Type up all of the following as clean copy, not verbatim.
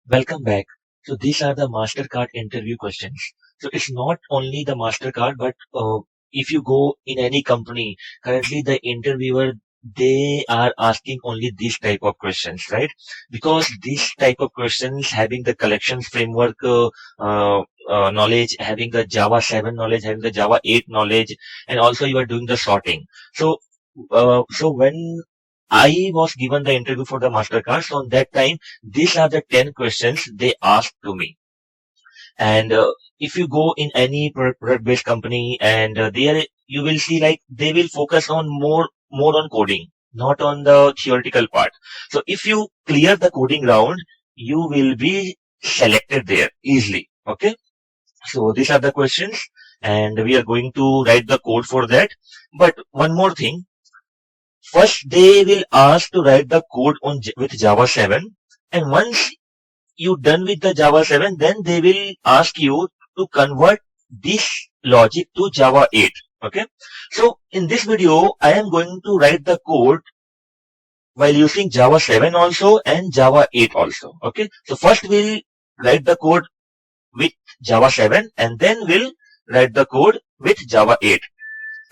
Welcome back. So these are the MasterCard interview questions. So it's not only the MasterCard, but if you go in any company, currently the interviewer, they are asking only this type of questions, right? Because this type of questions having the collections framework knowledge, having the Java 7 knowledge, having the Java 8 knowledge, and also you are doing the sorting. So when I was given the interview for the MasterCard, so on that time, these are the 10 questions they asked to me. And if you go in any product-based company and there you will see like they will focus on more on coding, not on the theoretical part. So if you clear the coding round, you will be selected there easily. Okay. So these are the questions and we are going to write the code for that. But one more thing, first they will ask to write the code with Java 7, and once you done with the Java 7, then they will ask you to convert this logic to Java 8. Okay. So in this video, I am going to write the code while using Java 7 also and Java 8 also. Okay. So first we'll write the code with Java 7 and then we'll write the code with Java 8.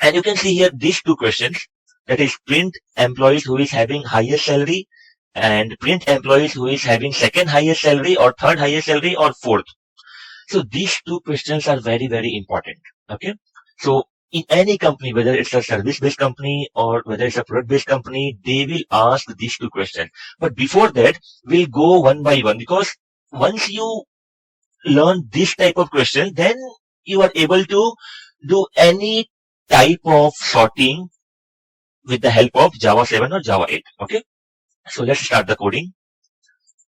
And you can see here these two questions, that is print employees who is having highest salary and print employees who is having second highest salary or third highest salary or fourth. So these two questions are very, very important. Okay. So in any company, whether it's a service-based company or whether it's a product-based company, they will ask these two questions. But before that, we'll go one by one because once you learn this type of question, then you are able to do any type of sorting with the help of Java 7 or Java 8. Okay. So let's start the coding.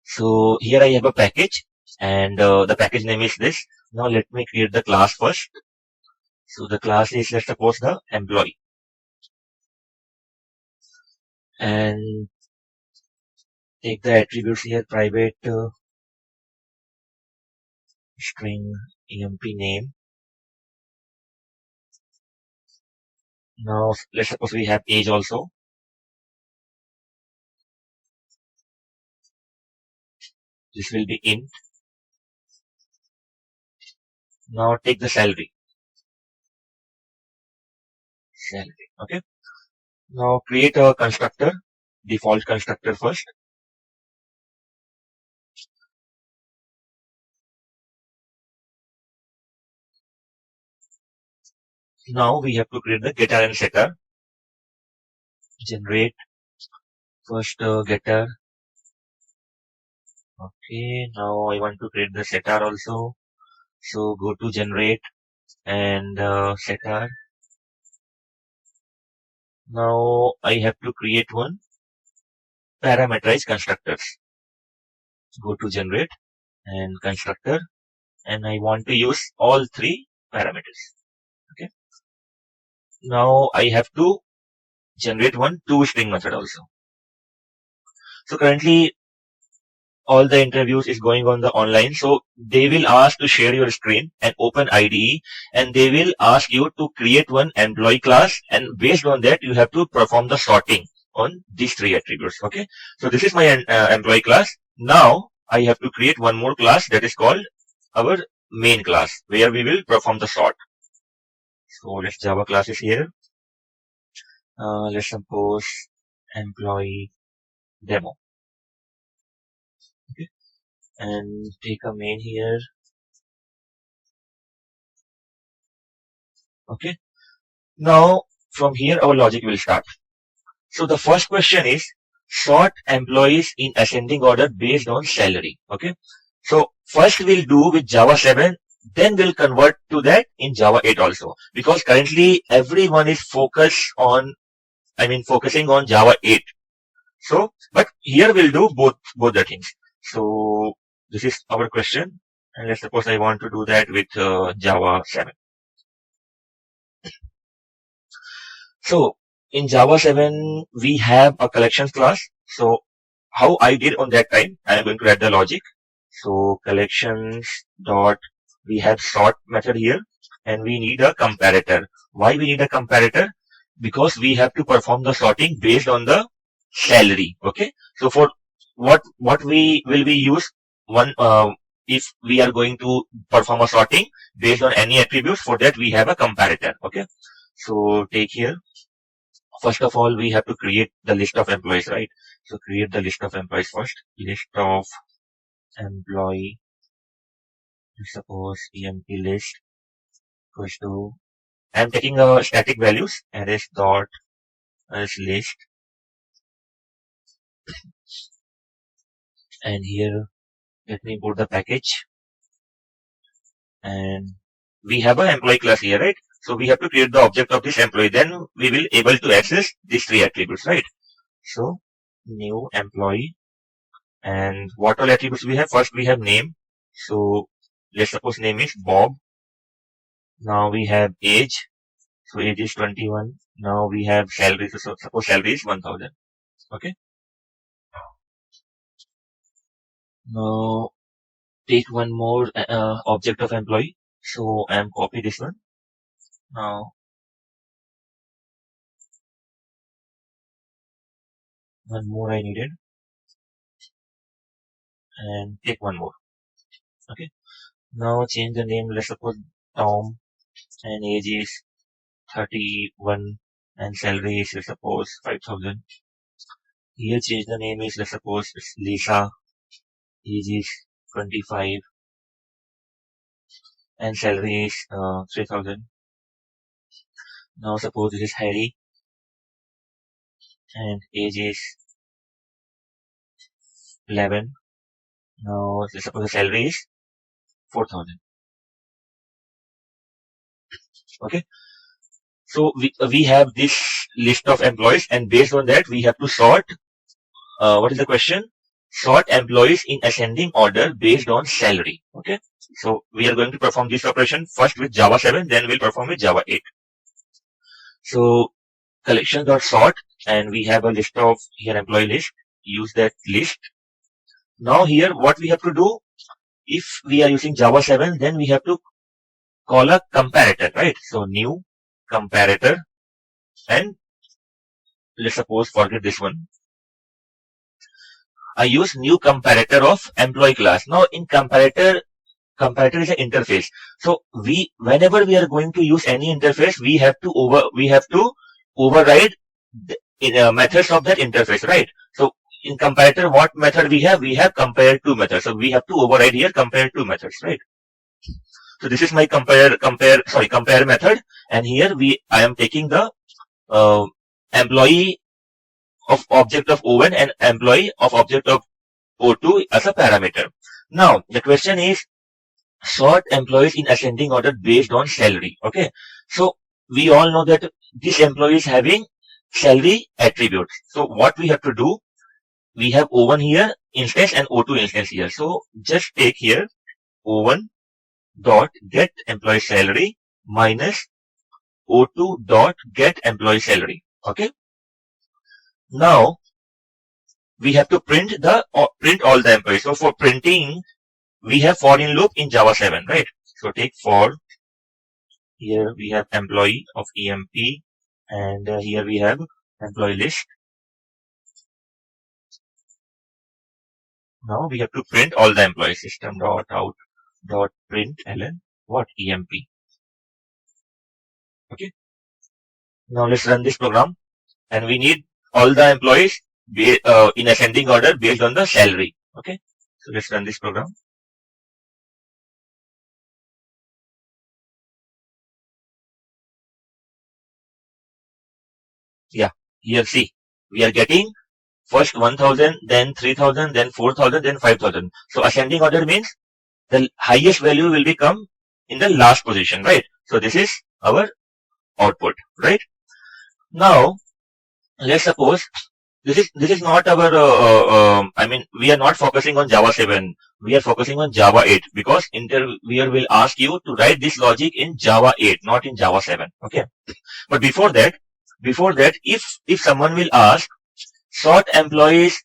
So here I have a package and the package name is this. Now let me create the class first. So the class is, let's suppose, the employee. And take the attributes here, private string emp name. Now let's suppose we have age also. This will be int. Now take the salary. Salary. Okay. Now create a constructor, default constructor first. Now we have to create the getter and setter. Generate first getter. Okay. Now I want to create the setter also. So go to generate and setter. Now I have to create one parameterized constructors. Go to generate and constructor, and I want to use all three parameters. Okay. Now I have to generate one toString method also. So currently all the interviews is going on the online. So they will ask to share your screen and open IDE, and they will ask you to create one employee class, and based on that you have to perform the sorting on these three attributes. Okay. So this is my employee class. Now I have to create one more class that is called our main class where we will perform the sort. So let's Java class is here. Let's suppose employee demo. Okay. And take a main here. Okay. Now from here our logic will start. So the first question is sort employees in ascending order based on salary. Okay. So first we'll do with Java 7, then we'll convert to that in Java 8 also, because currently everyone is focusing on Java 8. So, but here we'll do both the things. So this is our question, and let's suppose I want to do that with Java 7. So in Java 7 we have a collections class. So how I did on that time, I am going to add the logic. So collections dot, we have sort method here, and we need a comparator. Why we need a comparator? Because we have to perform the sorting based on the salary. Okay. So for what we will we use? if we are going to perform a sorting based on any attributes, for that we have a comparator. Okay, so take here. First of all, we have to create the list of employees, right? So create the list of employees first. List of employee, suppose empty list equals to, I'm taking a static values, arrays dot as list, and here let me import the package, and we have an employee class here, right? So we have to create the object of this employee, then we will able to access these three attributes, right? So new employee, and what all attributes we have? First we have name, so let's suppose name is Bob. Now we have age, so age is 21. Now we have salary, so suppose salary is 1000. Okay, now take one more object of employee, so I am copy this one. Now one more I needed, and take one more. Okay, now change the name, let's suppose Tom, and age is 31, and salary is, let's suppose 5000. Here change the name is, let's suppose it's Lisa, age is 25, and salary is 3000. Now suppose this is Harry, and age is 11. Now let's suppose the salary is 4000. Okay, so we have this list of employees, and based on that we have to sort. What is the question? Sort employees in ascending order based on salary. Okay, so we are going to perform this operation first with Java 7, then we'll perform with Java 8. So collection.sort, and we have a list of here employee list. Use that list. Now here what we have to do, if we are using Java 7, then we have to call a comparator, right? So new comparator, and let's suppose forget this one. I use new comparator of employee class. Now in comparator is an interface. So whenever we are going to use any interface, we have to override the methods of that interface, right? So in comparator, what method we have? We have compare to method. So we have to override here compare to methods, right? So this is my compare method, and here I am taking the employee of object of O1 and employee of object of O2 as a parameter. Now the question is, sort employees in ascending order based on salary. Okay, so we all know that this employee is having salary attributes. So what we have to do, we have O1 here instance and O2 instance here. So just take here O1 dot get employee salary minus O2 dot get employee salary. Okay, now we have to print all the employees. So for printing, we have for in loop in Java 7, right? So take for, here we have employee of EMP, and here we have employee list. Now we have to print all the employees. System dot out dot print ln what EMP. Okay, now let's run this program, and we need all the employees in ascending order based on the salary. Okay, so let's run this program. Yeah, here see, we are getting first 1000, then 3000, then 4000, then 5000. So ascending order means the highest value will become in the last position, right? So this is our output, right? Now let's suppose this is not our I mean, we are not focusing on Java 7, we are focusing on Java 8, because interviewer will ask you to write this logic in Java 8, not in Java 7. Okay, but before that, if someone will ask sort employees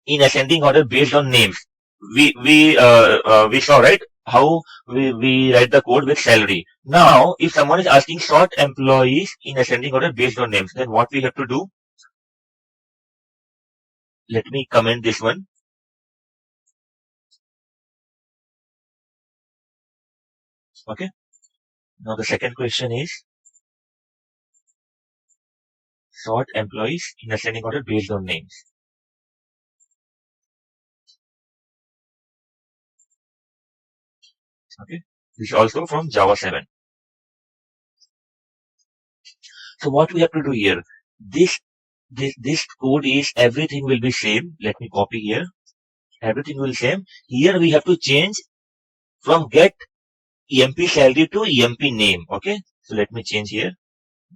in ascending order based on names, we saw, right, how we write the code with salary. Now if someone is asking sort employees in ascending order based on names, then what we have to do, let me comment this one. Okay. Now the second question is sort employees in ascending order based on names. Okay. This is also from Java 7. So what we have to do here, this code is everything will be same. Let me copy here. Everything will same. Here we have to change from get EMP salary to EMP name. Okay. So let me change here.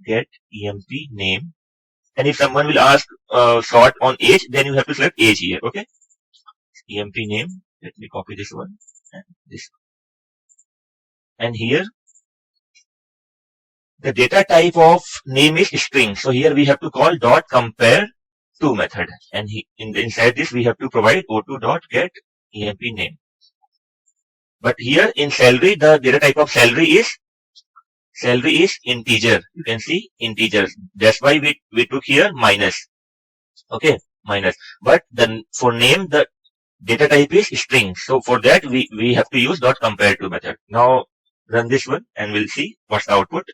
Get EMP name. And if someone will ask sort on age, then you have to select age here. Okay. EMP name. Let me copy this one and this. And here the data type of name is string. So here we have to call dot compare to method. And inside this we have to provide o2 dot get EMP name. But here in salary, the data type of salary is integer. You can see integer. That's why we took here minus. Okay, minus. But then for name the data type is string. So for that we have to use dot compare to method. Now run this one and we'll see what's the output.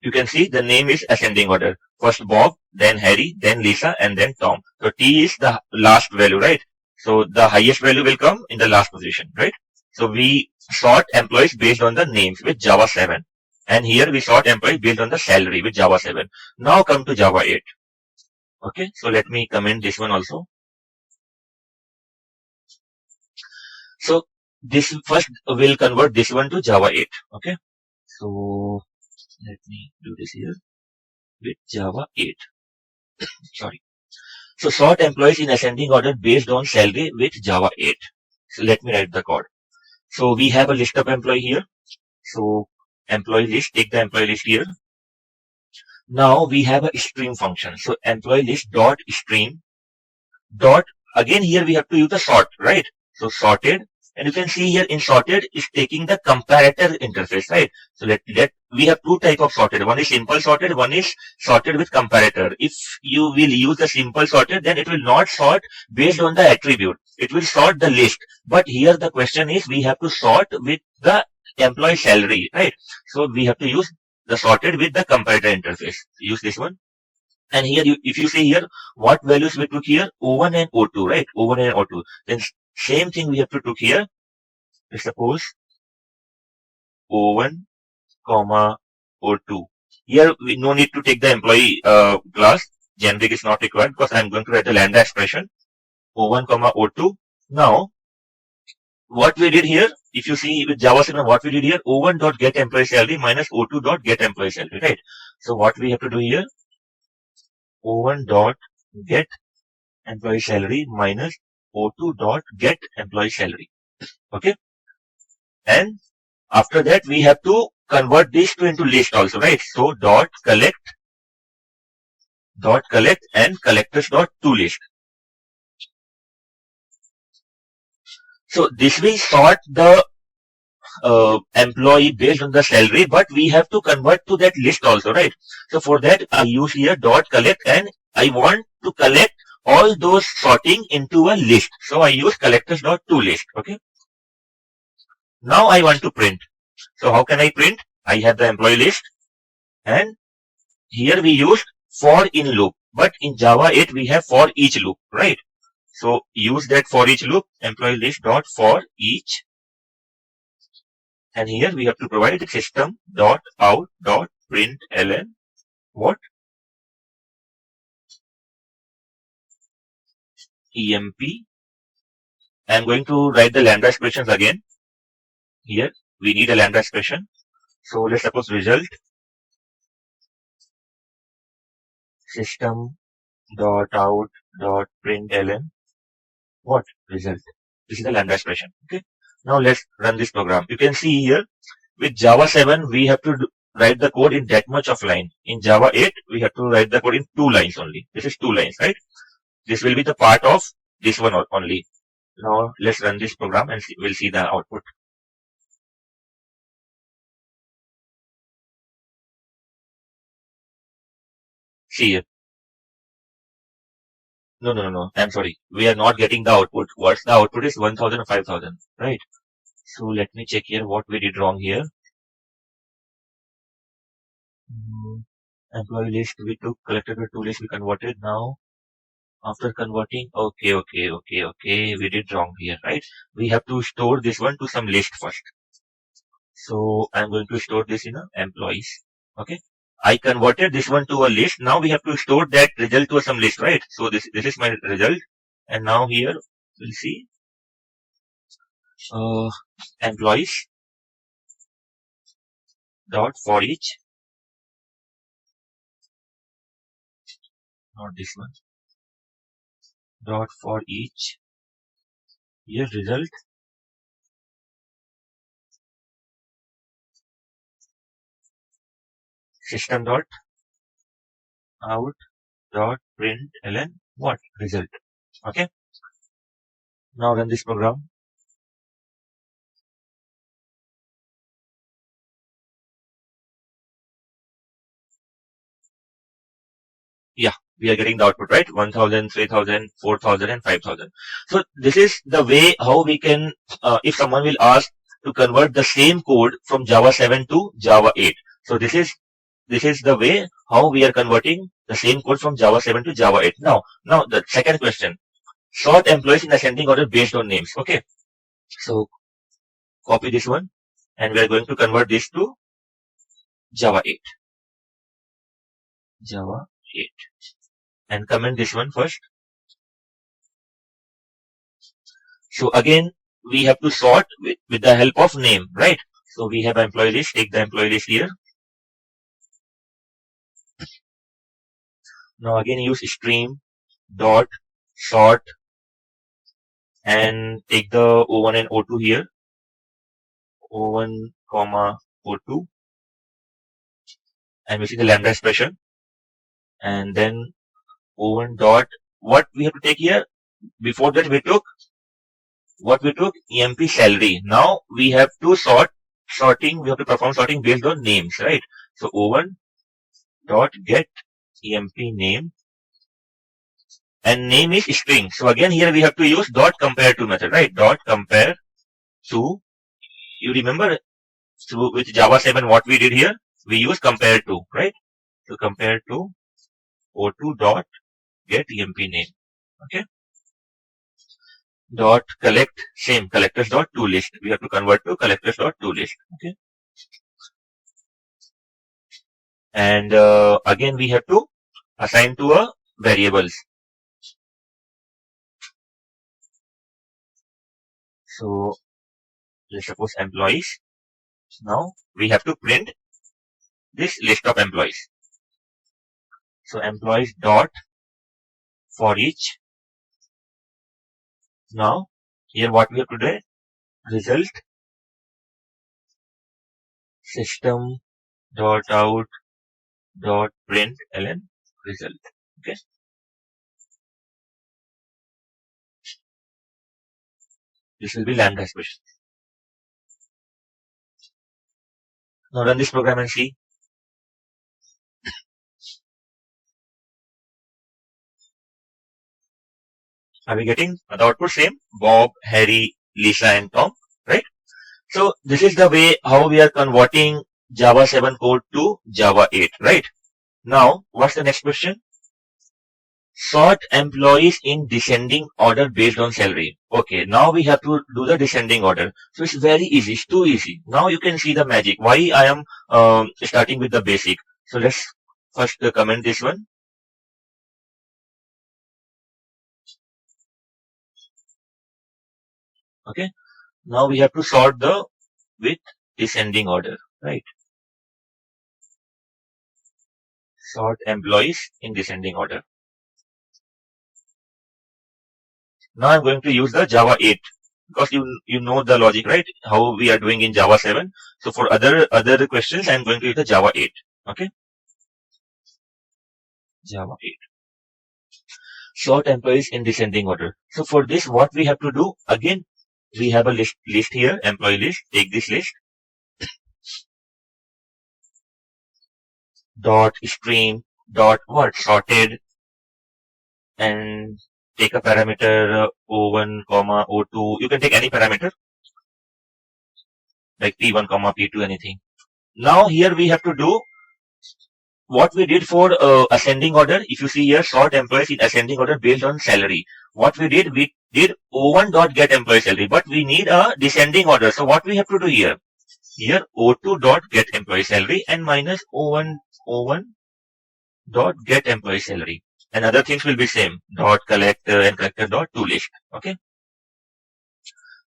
You can see the name is ascending order. First Bob, then Harry, then Lisa, and then Tom. So T is the last value, right? So the highest value will come in the last position, right? So we sort employees based on the names with Java 7. And here we sort employees based on the salary with Java 7. Now come to Java 8. Okay, so let me comment this one also. So this first will convert this one to Java 8. Okay, so let me do this here with Java 8. Sorry. So sort employees in ascending order based on salary with Java 8. So let me write the code. So we have a list of employee here. So employee list, take the employee list here. Now we have a stream function. So employee list dot stream dot, again here we have to use the sort, right? So sorted, and you can see here in sorted is taking the comparator interface, right? So let we have two type of sorted. One is simple sorted, one is sorted with comparator. If you will use the simple sorted, then it will not sort based on the attribute. It will sort the list. But here the question is we have to sort with the employee salary, right? So we have to use the sorted with the comparator interface. Use this one. And here, if you see here, what values we took here? O1 and O2, right? O1 and O2. Then same thing we have to took here. Let's suppose O1, comma, O2. Here, we no need to take the employee class. Generic is not required because I'm going to write the lambda expression. O1, comma, O2. Now, what we did here, if you see with Java 7, what we did here, O1 dot get employee salary minus O2 dot get employee salary, right? So what we have to do here, O1 dot get employee salary minus O2 dot get employee salary. Okay. And after that, we have to convert this to into list also, right? So dot collect and collectors dot to list. So this will sort the employee based on the salary, but we have to convert to that list also, right? So for that, I use here dot collect, and I want to collect all those sorting into a list. So I use collectors dot to list. Okay. Now I want to print. So how can I print? I have the employee list, and here we used for in loop. But in Java 8 we have for each loop, right? So use that for each loop, employee list dot for each, and here we have to provide system dot out dot println what? EMP. I'm going to write the lambda expressions again. Here we need a lambda expression. So let's suppose result system dot out dot println what? Result. This is the lambda expression. Okay. Now let's run this program. You can see here with Java 7 we have to write the code in that much of line. In Java 8 we have to write the code in 2 lines only. This is 2 lines, right? This will be the part of this one only. Now let's run this program and we'll see the output. See here. No. I'm sorry. We are not getting the output. What's the output is 1000 or 5000, right? So let me check here what we did wrong here. Employee list we took, collected the two lists we converted. Now, after converting, okay. We did wrong here, right? We have to store this one to some list first. So I'm going to store this in a employees. Okay. I converted this one to a list. Now we have to store that result to some list, right? So this is my result. And now here we'll see employees dot for each, not this one, dot for each. Here result system dot out dot println what result. Okay. Now run this program. Yeah, we are getting the output, right? 1000, 3000, 4000 and 5000. So this is the way how we can, if someone will ask to convert the same code from Java 7 to Java 8. So this is the way how we are converting the same code from Java 7 to Java 8. Now the second question, sort employees in ascending order based on names. Okay. So copy this one and we are going to convert this to Java 8. Java 8. And comment this one first. So again, we have to sort with the help of name, right? So we have employee list, take the employee list here. Now again use stream dot sort and take the O1 and O2 here. O1 comma O2 and we see the lambda expression and then O1 dot what we have to take here. Before that we took EMP salary. Now we have to we have to perform sorting based on names, right? So O1 dot get EMP name and name is string. So again here we have to use dot compare to method, right? Dot compare to, you remember with Java 7 what we did here? We use compare to, right? So compare to O2 dot get EMP name. Okay. Dot collect, same collectors dot to list. We have to convert to collectors dot to list. Okay. And again we have to assign to a variables. So let's suppose employees. Now we have to print this list of employees. So employees dot for each. Now here what we have to do, result system dot out dot println result. Okay. This will be lambda expression. Now run this program and see. Are we getting the output same? Bob, Harry, Lisa and Tom, right? So this is the way how we are converting Java 7 code to Java 8, right? Now what's the next question? Sort employees in descending order based on salary. Okay, now we have to do the descending order. So it's very easy, it's too easy. Now you can see the magic. Why I am starting with the basic. So let's first comment this one. Okay, now we have to sort with descending order, right? Sort employees in descending order. Now I'm going to use the Java 8 because you know the logic, right? How we are doing in Java 7. So for other questions, I'm going to use the Java 8. Okay. Java 8. Sort employees in descending order. So for this, what we have to do, again, we have a list here, employee list. Take this list. Dot stream dot what sorted and take a parameter O1, O2. You can take any parameter like P1, P2, anything. Now here we have to do what we did for ascending order. If you see here, sort employees in ascending order based on salary. What we did O1 dot get employee salary, but we need a descending order. So what we have to do here? Here O2 dot get employee salary and minus O1 dot get employee salary. And other things will be same. Dot collector and collector dot to list. Okay.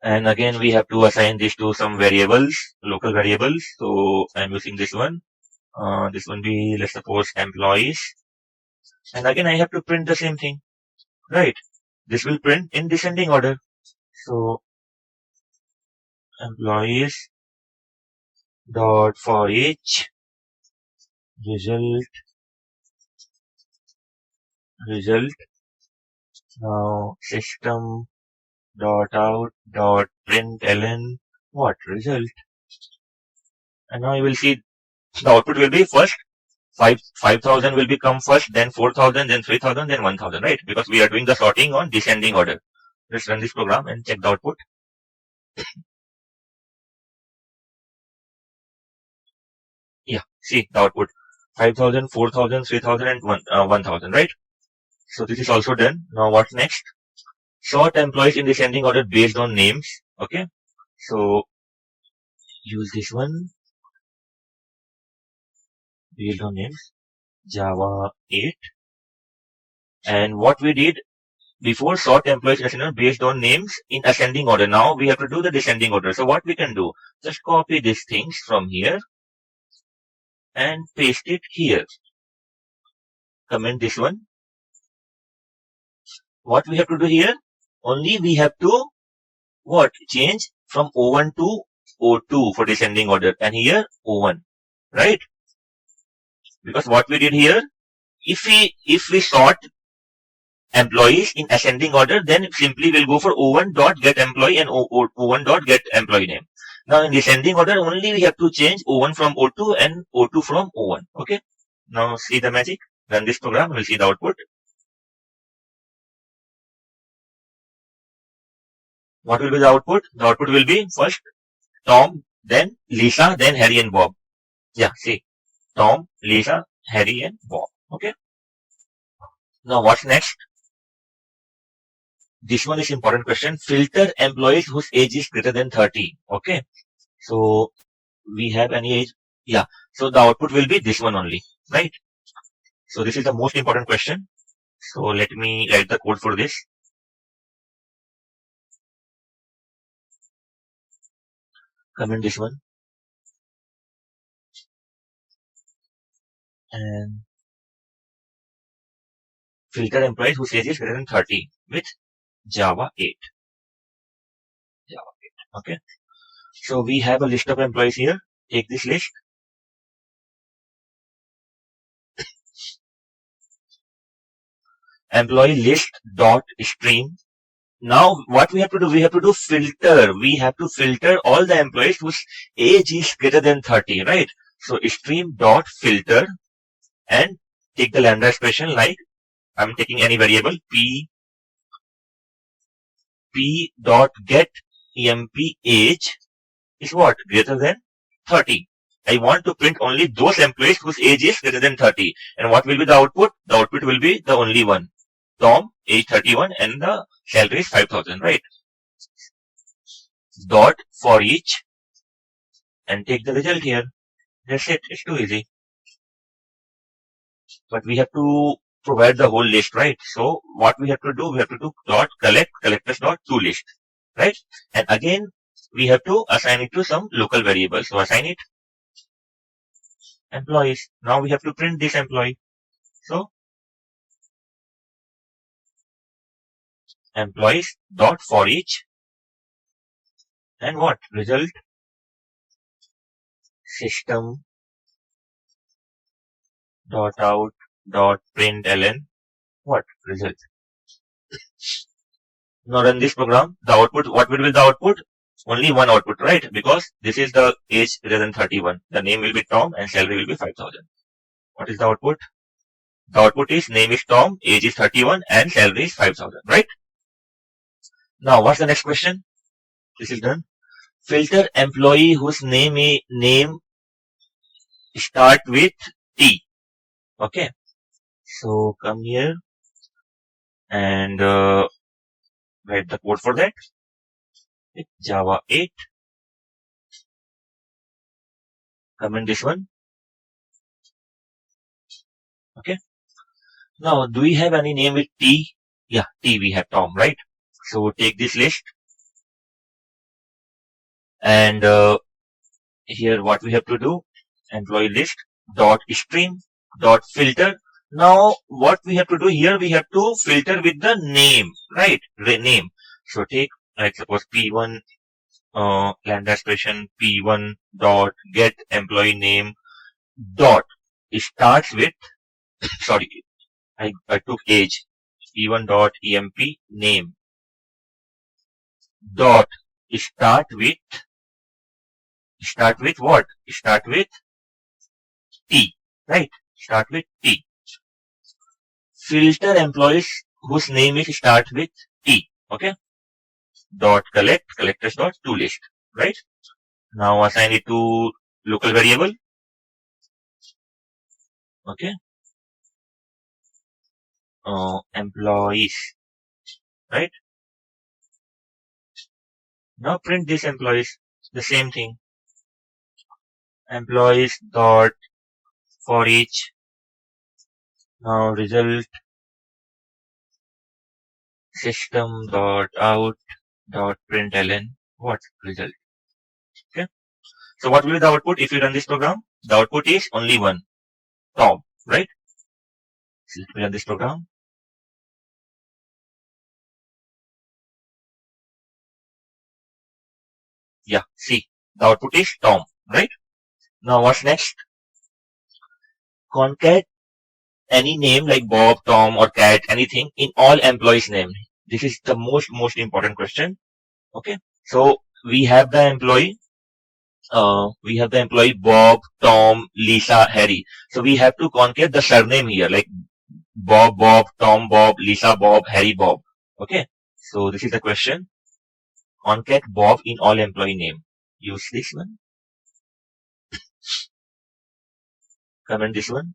And again, we have to assign this to some variables, local variables. So I'm using this one. This one be, let's suppose, employees. And again, I have to print the same thing, right? This will print in descending order. So employees dot for each result. Now system dot out dot println what result. And now you will see the output will be first 5,000 will become first, then 4,000, then 3,000, then 1,000, right? Because we are doing the sorting on descending order. Let's run this program and check the output. Yeah, see the output 5,000, 4,000, 3,000, and 1,000, right? So this is also done. Now what's next? Sort employees in descending order based on names. Okay, so use this one based on names, Java 8. And what we did before, sort employees in descending order based on names in ascending order. Now we have to do the descending order. So what we can do, just copy these things from here and paste it here. Comment this one. What we have to do here? Only we have to what? Change from O1 to O2 for descending order, and here O1, right? Because what we did here, if we sort employees in ascending order, then simply we'll go for O1 dot get employee and O1 dot get employee name. Now in descending order, only we have to change O1 from O2 and O2 from O1. Okay. Now see the magic. Run this program. We'll see the output. What will be the output? The output will be first Tom, then Lisa, then Harry and Bob. Yeah, see. Tom, Lisa, Harry and Bob. Okay. Now what's next? This one is important question. Filter employees whose age is greater than 30. Okay. So we have any age. Yeah. So the output will be this one only. Right. So this is the most important question. So let me write the code for this. Comment this one. And filter employees whose age is greater than 30 with Java 8. Java 8. Okay. So we have a list of employees here. Take this list. Employee list dot stream. Now what we have to do? We have to do filter. We have to filter all the employees whose age is greater than 30, right? So stream dot filter and take the lambda expression like I'm taking any variable p dot get emp age is what? Greater than 30. I want to print only those employees whose age is greater than 30. And what will be the output? The output will be the only one. Tom, age 31, and the salary is 5,000, right? Dot for each and take the result here. That's it. It's too easy. But we have to provide the whole list, right? So what we have to do? We have to do dot collect collectors dot to list, right? And again, we have to assign it to some local variable. So assign it employees. Now we have to print this employee. So employees dot for each and what? Result system dot out dot println what? Result. Now run this program. The output, what will be the output? Only one output, right? Because this is the age greater than 31. The name will be Tom and salary will be 5,000. What is the output? The output is name is Tom, age is 31, and salary is 5,000, right? Now, what's the next question? This is done. Filter employee whose name start with T. Okay. So come here and write the code for that. Java 8. Comment this one. Okay. Now, do we have any name with T? Yeah, T we have Tom, right? So take this list and here what we have to do, employee list dot stream dot filter. Now what we have to do here, we have to filter with the name, right? The name. So take like suppose P1 lambda expression P1 dot get employee name dot starts with sorry, I took age P1 dot emp name dot start with what? Start with T, right? Start with T. Filter employees whose name is start with T. Okay. Dot collectors dot to list, right? Now assign it to local variable. Okay. Employees, right? Now print this employees. The same thing. Employees dot for each. Now result system dot out dot println what result. Okay. So what will be the output if you run this program? The output is only one, Tom, right? So let me run this program. Yeah, see, the output is Tom, right? Now what's next? Concat any name like Bob, Tom, or Cat, anything in all employees' name. This is the most important question. Okay, so we have the employee. We have the employee Bob, Tom, Lisa, Harry. So we have to concat the surname here, like Bob, Tom, Bob, Lisa, Bob, Harry, Bob. Okay, so this is the question. Concat Bob in all employee name. Use this one. Comment this one.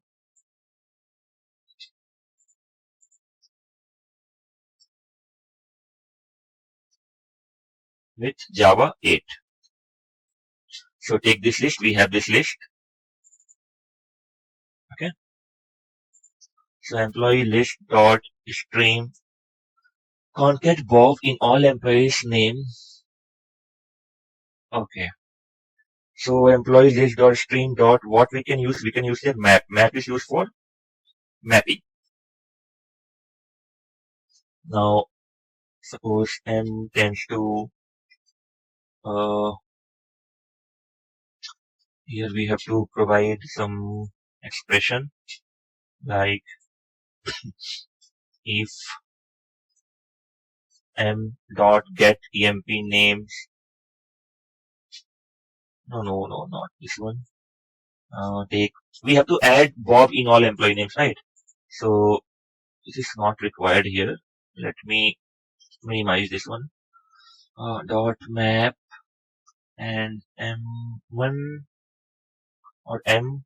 With Java 8. So take this list. We have this list. Okay. So employee list dot stream concat Bob in all employees name. Okay. So employee list dot stream dot what we can use? We can use here map. Map is used for mapping. Now suppose m tends to here we have to provide some expression like if m dot get emp names. No, not this one. We have to add Bob in all employee names, right? So this is not required here. Let me minimize this one. Dot map and m1 or m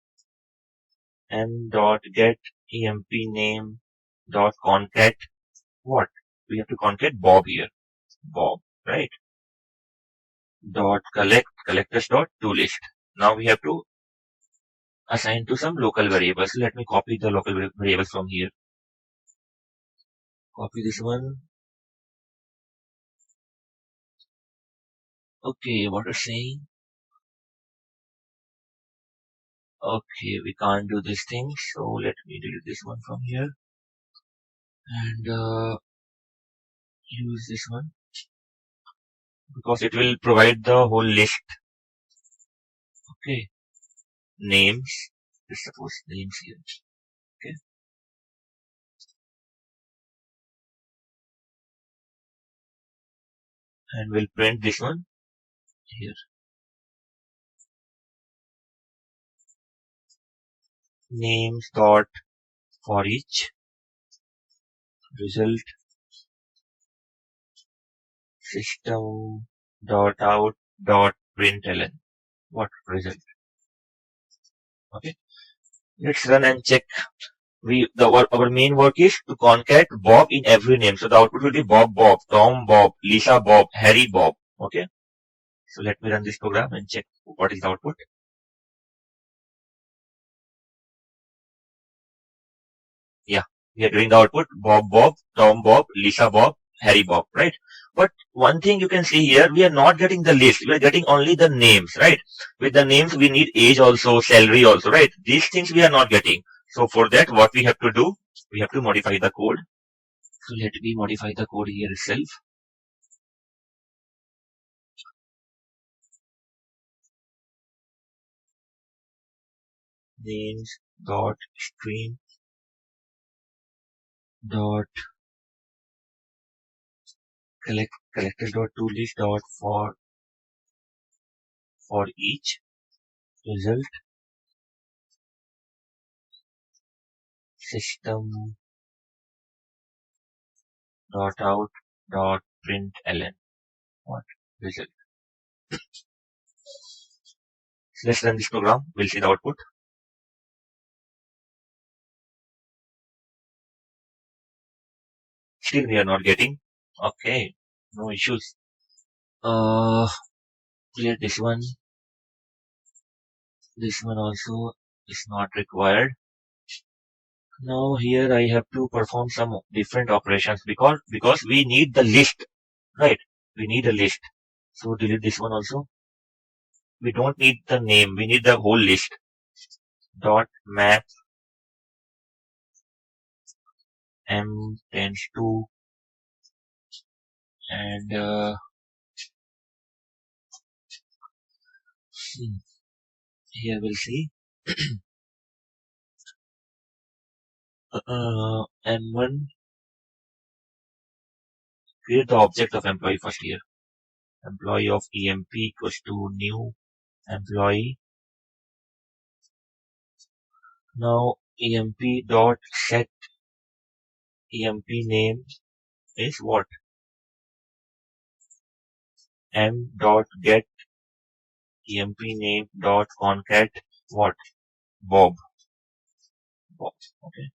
dot get emp name dot concat what? We have to concat Bob here. Bob, right? Dot collectors dot to list. Now we have to assign to some local variables. Let me copy the local variables from here. Copy this one. Okay, what are saying? Okay, we can't do this thing, so let me delete this one from here and use this one because it will provide the whole list. Okay, names. Let's suppose names here. Okay, and we'll print this one here. Names dot for each result system dot out dot println. What result? Okay, let's run and check. Our main work is to concat Bob in every name. So the output will be Bob Bob, Tom Bob, Lisa Bob, Harry Bob. Okay. So let me run this program and check what is the output. Yeah, we are getting the output Bob Bob, Tom Bob, Lisa Bob, Harry Bob, right? But one thing you can see here, we are not getting the list. We are getting only the names, right? With the names, we need age also, salary also, right? These things we are not getting. So for that, what we have to do, we have to modify the code. So let me modify the code here itself. Names dot stream dot collector dot toList dot for each result system dot out dot println. What result? So let's run this program. We'll see the output. Still we are not getting. Okay, no issues. Clear this one. This one also is not required. Now here I have to perform some different operations because we need the list, right? We need a list. So delete this one also. We don't need the name. We need the whole list. Dot map m tends to and here we'll see m1 create the object of employee first here. Employee of emp equals to new employee. Now emp dot set emp name is what? M dot get emp name dot concat what? Bob. Okay.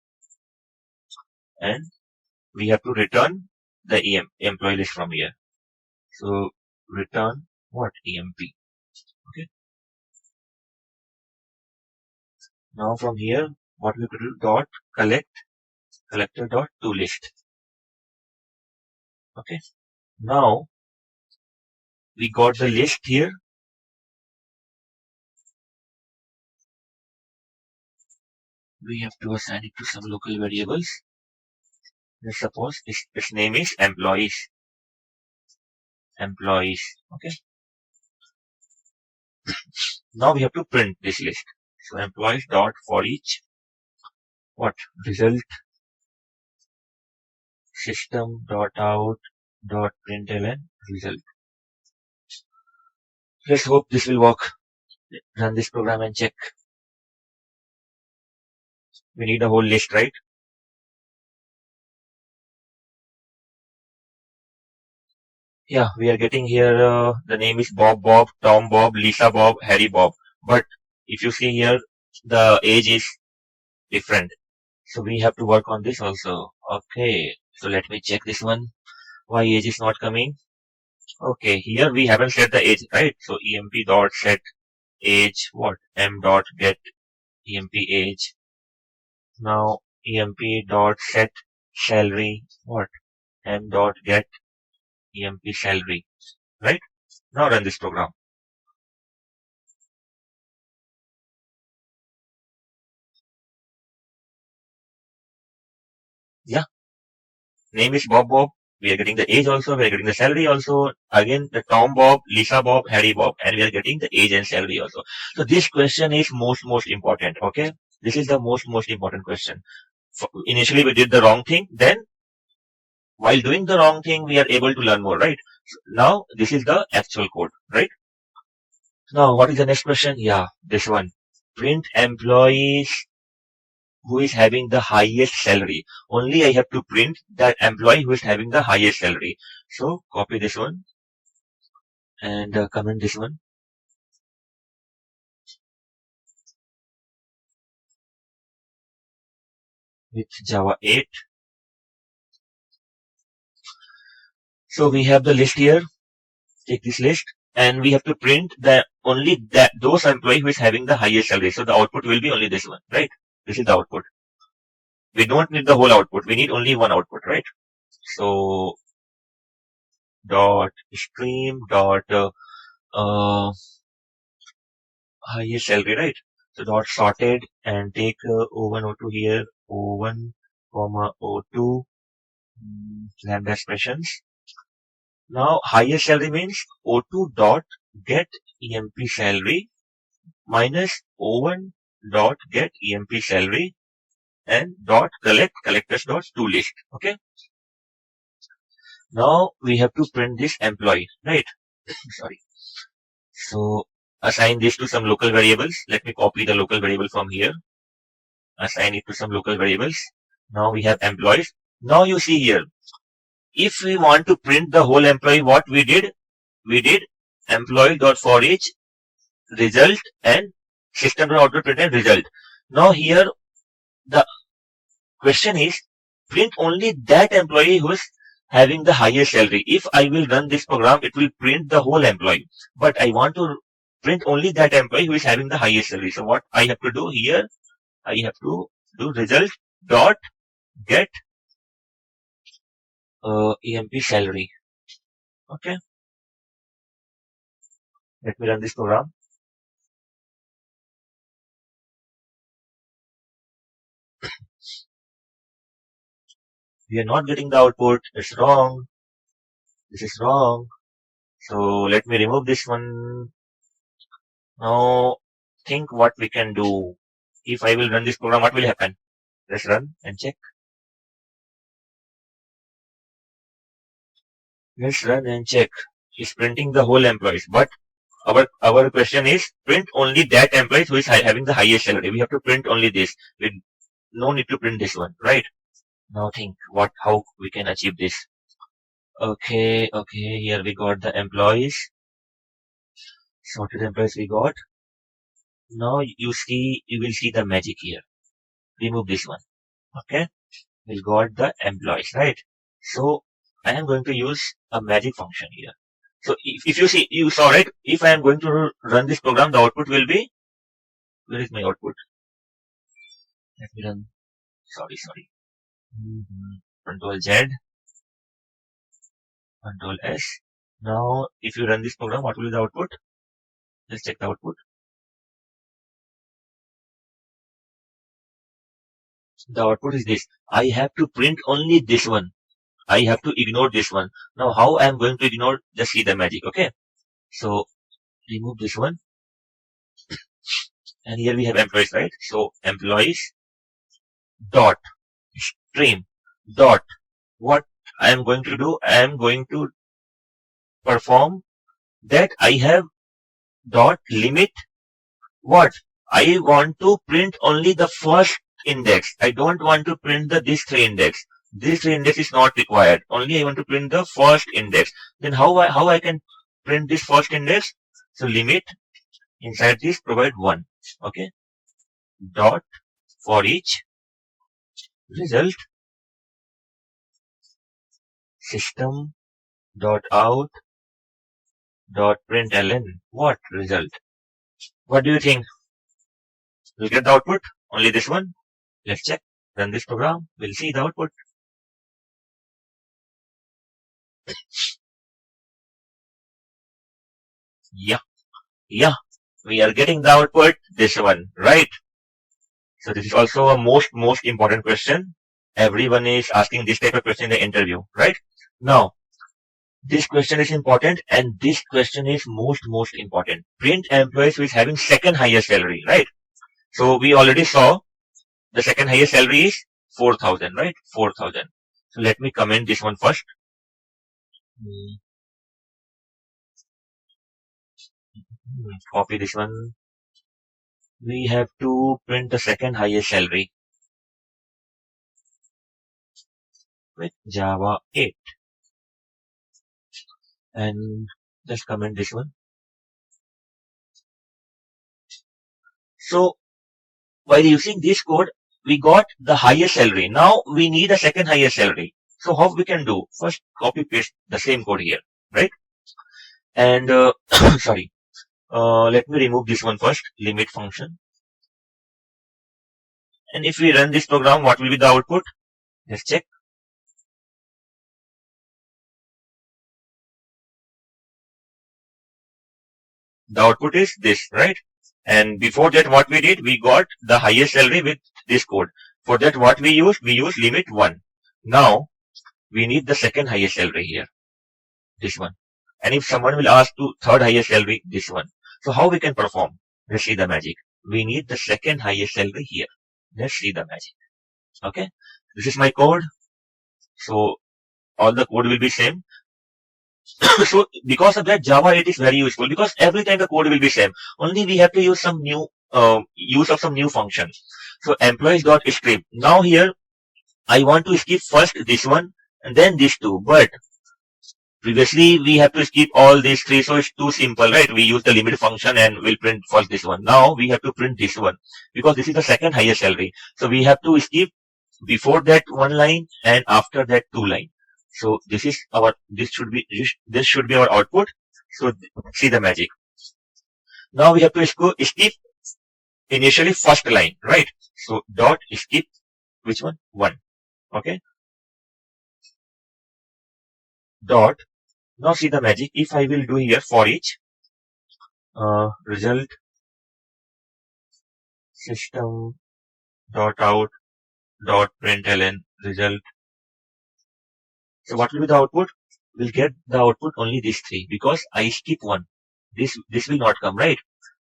And we have to return the employee list from here. So return what? Emp. Okay. Now from here, what we could do dot collector dot toList. Okay. Now we got the list here. We have to assign it to some local variables. Let's suppose its name is employees. Okay. Now we have to print this list. So employees dot for each what? Result system dot out dot println result. Let's hope this will work. Run this program and check. We need a whole list, right? Yeah, we are getting here the name is Bob Bob, Tom Bob, Lisa Bob, Harry Bob. But if you see here, the age is different. So we have to work on this also. Okay, so let me check this one. Why age is not coming? Okay, here we haven't set the age, right? So emp dot set age what? M dot get emp age. Now emp dot set salary what? M dot get emp salary, right? Now run this program. Yeah, name is Bob Bob. We are getting the age also. We are getting the salary also. Again, the Tom Bob, Lisa Bob, Harry Bob, and we are getting the age and salary also. So this question is most important. Okay, this is the most important question. Initially, we did the wrong thing. Then, while doing the wrong thing, we are able to learn more, right? So now, this is the actual code, right? Now, what is the next question? Yeah, this one. Print employees who is having the highest salary. Only I have to print that employee who is having the highest salary. So copy this one and comment this one with Java 8. So we have the list here. Take this list and we have to print the only that those employee who is having the highest salary. So the output will be only this one, right? This is the output. We don't need the whole output. We need only one output, right? So dot stream dot highest salary, right? So dot sorted and take O1 O2 here, O1 comma O2 lambda expressions. Now highest salary means O2 dot get emp salary minus O1 dot get emp salary and dot collect collectors dot to list. Okay. Now we have to print this employee, right? Sorry. So assign this to some local variables. Let me copy the local variable from here. Assign it to some local variables. Now we have employees. Now you see here, if we want to print the whole employee, what we did employee dot for each result and system dot output print and result. Now here the question is print only that employee who is having the highest salary. If I will run this program, it will print the whole employee. But I want to print only that employee who is having the highest salary. So what I have to do here, I have to do result dot get emp salary. Okay. Let me run this program. We are not getting the output. It's wrong. This is wrong. So let me remove this one. Now think what we can do. If I will run this program, what will happen? Let's run and check. Let's run and check. It's printing the whole employees. But our question is print only that employees who is having the highest salary. We have to print only this. We no need to print this one, right? Now think how we can achieve this. Okay, here we got the employees. Sorted employees we got. Now you will see the magic here. Remove this one. Okay, we got the employees, right? So I am going to use a magic function here. So if you see, you saw right, if I am going to run this program, the output will be, where is my output? Let me run, sorry. Control Z, Control S. Now if you run this program, what will be the output? Let's check the output. The output is this. I have to print only this one. I have to ignore this one. Now how I am going to ignore, just see the magic, okay? So remove this one. And here we have employees, right? So employees dot stream dot what I am going to do, I am going to perform that I have dot limit what? I want to print only the first index. I don't want to print this 3 index. This 3 index is not required. Only I want to print the first index. Then how I can print this first index? So limit inside this provide 1. Okay. Dot for each result system dot out dot println what result. What do you think? We'll get the output, only this one. Let's check, run this program, we'll see the output. Yeah, we are getting the output, this one, right? So this is also a most important question. Everyone is asking this type of question in the interview, right? Now, this question is important and this question is most important. Print employees who is having second highest salary, right? So we already saw the second highest salary is 4,000, right? 4,000. So let me comment this one first. Copy this one. We have to print the second highest salary. with Java 8. And just comment this one. So while using this code, we got the highest salary. Now we need a second highest salary. So how we can do? First, copy paste the same code here, right? And sorry, let me remove this one first, limit function. And if we run this program, what will be the output? Let's check. The output is this, right? And before that, what we did, we got the highest salary with this code. For that, what we use limit 1. Now, we need the second highest salary here, this one. And if someone will ask to third highest salary, this one. So how we can perform? Let's see the magic. We need the second highest salary here. Let's see the magic. Okay. This is my code. So all the code will be same. So because of that, Java 8 is very useful because every time the code will be same. Only we have to use some new use of some new functions. So employees.skip. Now here I want to skip first this one and then this two. But previously we have to skip all these three, so it's too simple, right? We use the limit function and we'll print first this one. Now we have to print this one because this is the second highest salary. So we have to skip before that one line and after that two line. So this should be our output. So see the magic. Now we have to skip initially first line, right? So dot skip which one? 1. Okay. Dot. Now see the magic. If I will do here for each result system dot out dot println result. So what will be the output? We'll get the output only these three because I skip one. This will not come, right?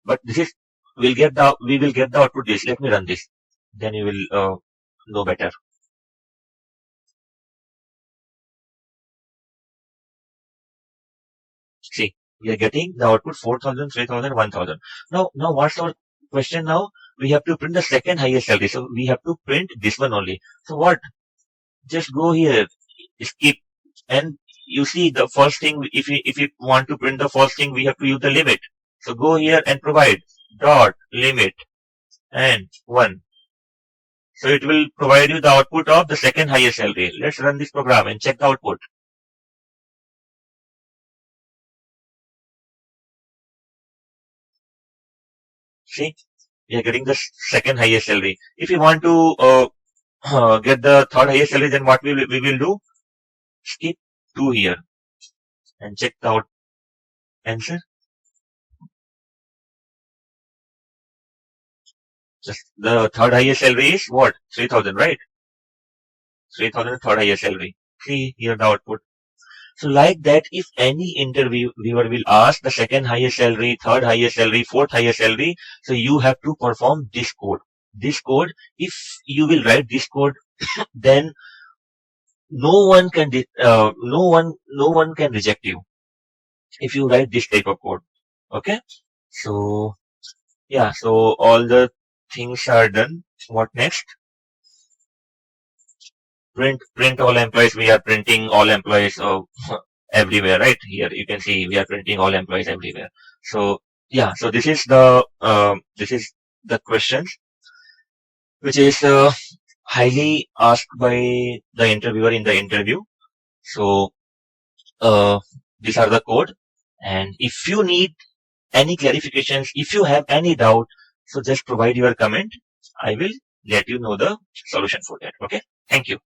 But this is we will get the output this. Let me run this. Then you will know better. See, we are getting the output 4,000, 3,000, 1,000. Now what's our question now? We have to print the second highest salary. So we have to print this one only. So what? Just go here, skip, and you see the first thing. If you want to print the first thing, we have to use the limit. So go here and provide dot limit and 1. So it will provide you the output of the second highest salary. Let's run this program and check the output. See, we are getting the second highest salary. If you want to get the third highest salary, then what we will do? Skip 2 here and check the answer. Just the third highest salary is what? 3,000, right? 3,000 third highest salary. See here the output. So like that, if any interviewer will ask the second highest salary, third highest salary, fourth highest salary, so you have to perform this code. This code, if you will write this code, then no one can reject you if you write this type of code. Okay. So yeah, so all the things are done. What next? Print all employees. We are printing all employees everywhere, right? Here you can see we are printing all employees everywhere. So yeah, so this is the questions which is highly asked by the interviewer in the interview. So these are the code, and if you need any clarifications, if you have any doubt, so just provide your comment. I will let you know the solution for that. Okay. Thank you.